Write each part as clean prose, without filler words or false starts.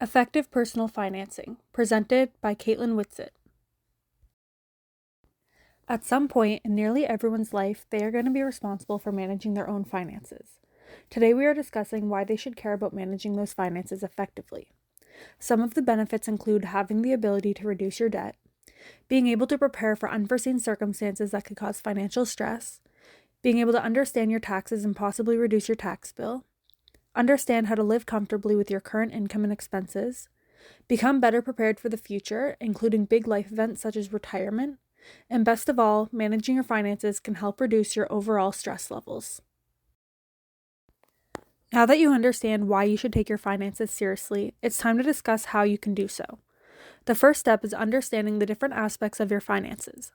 Effective Personal Financing, presented by Caitlin Whitsitt. At some point in nearly everyone's life, they are going to be responsible for managing their own finances. Today we are discussing why they should care about managing those finances effectively. Some of the benefits include having the ability to reduce your debt, being able to prepare for unforeseen circumstances that could cause financial stress, being able to understand your taxes and possibly reduce your tax bill, understand how to live comfortably with your current income and expenses, become better prepared for the future, including big life events such as retirement, and best of all, managing your finances can help reduce your overall stress levels. Now that you understand why you should take your finances seriously, it's time to discuss how you can do so. The first step is understanding the different aspects of your finances.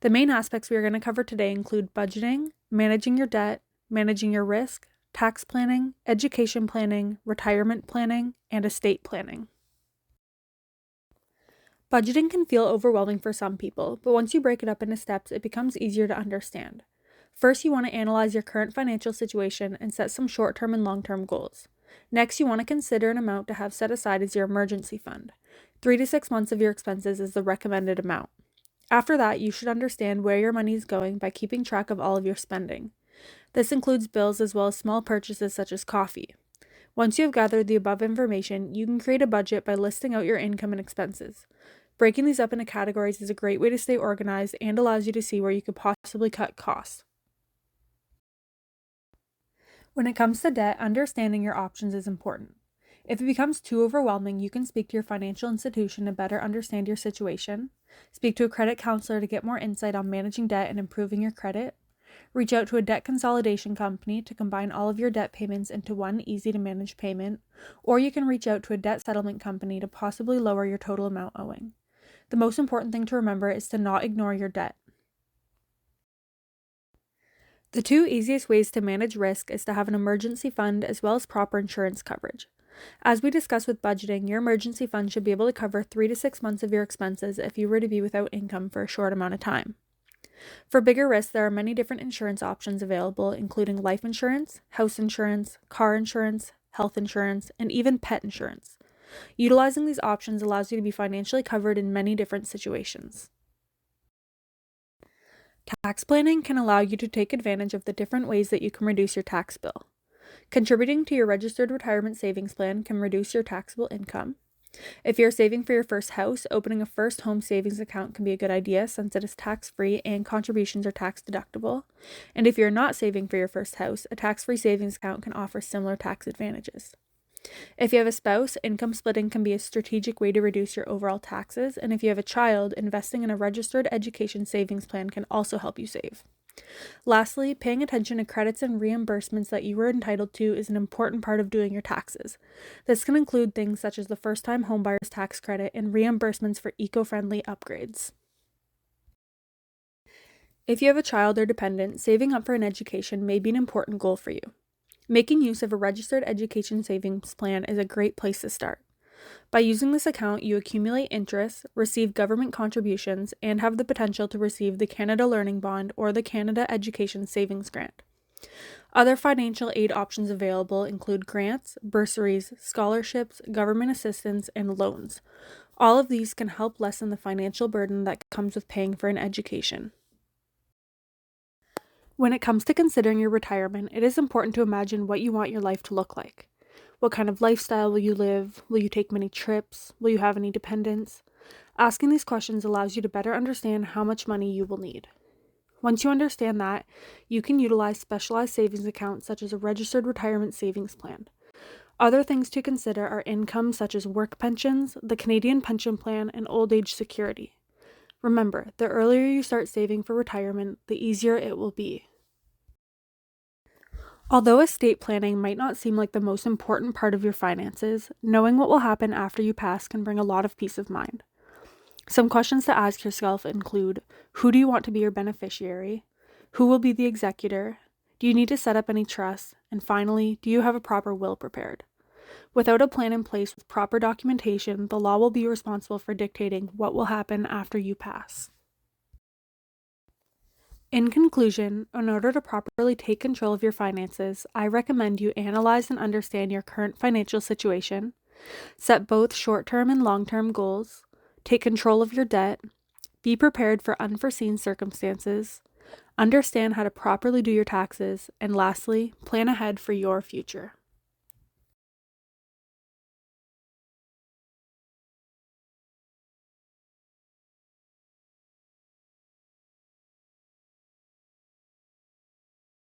The main aspects we are going to cover today include budgeting, managing your debt, managing your risk, tax planning, education planning, retirement planning, and estate planning. Budgeting can feel overwhelming for some people, but once you break it up into steps, it becomes easier to understand. First, you want to analyze your current financial situation and set some short-term and long-term goals. Next, you want to consider an amount to have set aside as your emergency fund. 3 to 6 months of your expenses is the recommended amount. After that, you should understand where your money is going by keeping track of all of your spending. This includes bills as well as small purchases such as coffee. Once you have gathered the above information, you can create a budget by listing out your income and expenses. Breaking these up into categories is a great way to stay organized and allows you to see where you could possibly cut costs. When it comes to debt, understanding your options is important. If it becomes too overwhelming, you can speak to your financial institution to better understand your situation, speak to a credit counselor to get more insight on managing debt and improving your credit, reach out to a debt consolidation company to combine all of your debt payments into one easy-to-manage payment, or you can reach out to a debt settlement company to possibly lower your total amount owing. The most important thing to remember is to not ignore your debt. The two easiest ways to manage risk is to have an emergency fund as well as proper insurance coverage. As we discussed with budgeting, your emergency fund should be able to cover 3 to 6 months of your expenses if you were to be without income for a short amount of time. For bigger risks, there are many different insurance options available, including life insurance, house insurance, car insurance, health insurance, and even pet insurance. Utilizing these options allows you to be financially covered in many different situations. Tax planning can allow you to take advantage of the different ways that you can reduce your tax bill. Contributing to your registered retirement savings plan can reduce your taxable income. If you're saving for your first house, opening a first home savings account can be a good idea since it is tax-free and contributions are tax deductible. And if you're not saving for your first house, a tax-free savings account can offer similar tax advantages. If you have a spouse, income splitting can be a strategic way to reduce your overall taxes, and if you have a child, investing in a registered education savings plan can also help you save. Lastly, paying attention to credits and reimbursements that you are entitled to is an important part of doing your taxes. This can include things such as the first-time homebuyer's tax credit and reimbursements for eco-friendly upgrades. If you have a child or dependent, saving up for an education may be an important goal for you. Making use of a registered education savings plan is a great place to start. By using this account, you accumulate interest, receive government contributions, and have the potential to receive the Canada Learning Bond or the Canada Education Savings Grant. Other financial aid options available include grants, bursaries, scholarships, government assistance, and loans. All of these can help lessen the financial burden that comes with paying for an education. When it comes to considering your retirement, it is important to imagine what you want your life to look like. What kind of lifestyle will you live? Will you take many trips? Will you have any dependents? Asking these questions allows you to better understand how much money you will need. Once you understand that, you can utilize specialized savings accounts such as a registered retirement savings plan. Other things to consider are income such as work pensions, the Canadian Pension Plan, and old age security. Remember, the earlier you start saving for retirement, the easier it will be. Although estate planning might not seem like the most important part of your finances, knowing what will happen after you pass can bring a lot of peace of mind. Some questions to ask yourself include, who do you want to be your beneficiary? Who will be the executor? Do you need to set up any trusts? And finally, do you have a proper will prepared? Without a plan in place with proper documentation, the law will be responsible for dictating what will happen after you pass. In conclusion, in order to properly take control of your finances, I recommend you analyze and understand your current financial situation, Set both short-term and long-term goals. Take control of your debt. Be prepared for unforeseen circumstances. Understand how to properly do your taxes. And lastly, plan ahead for your future.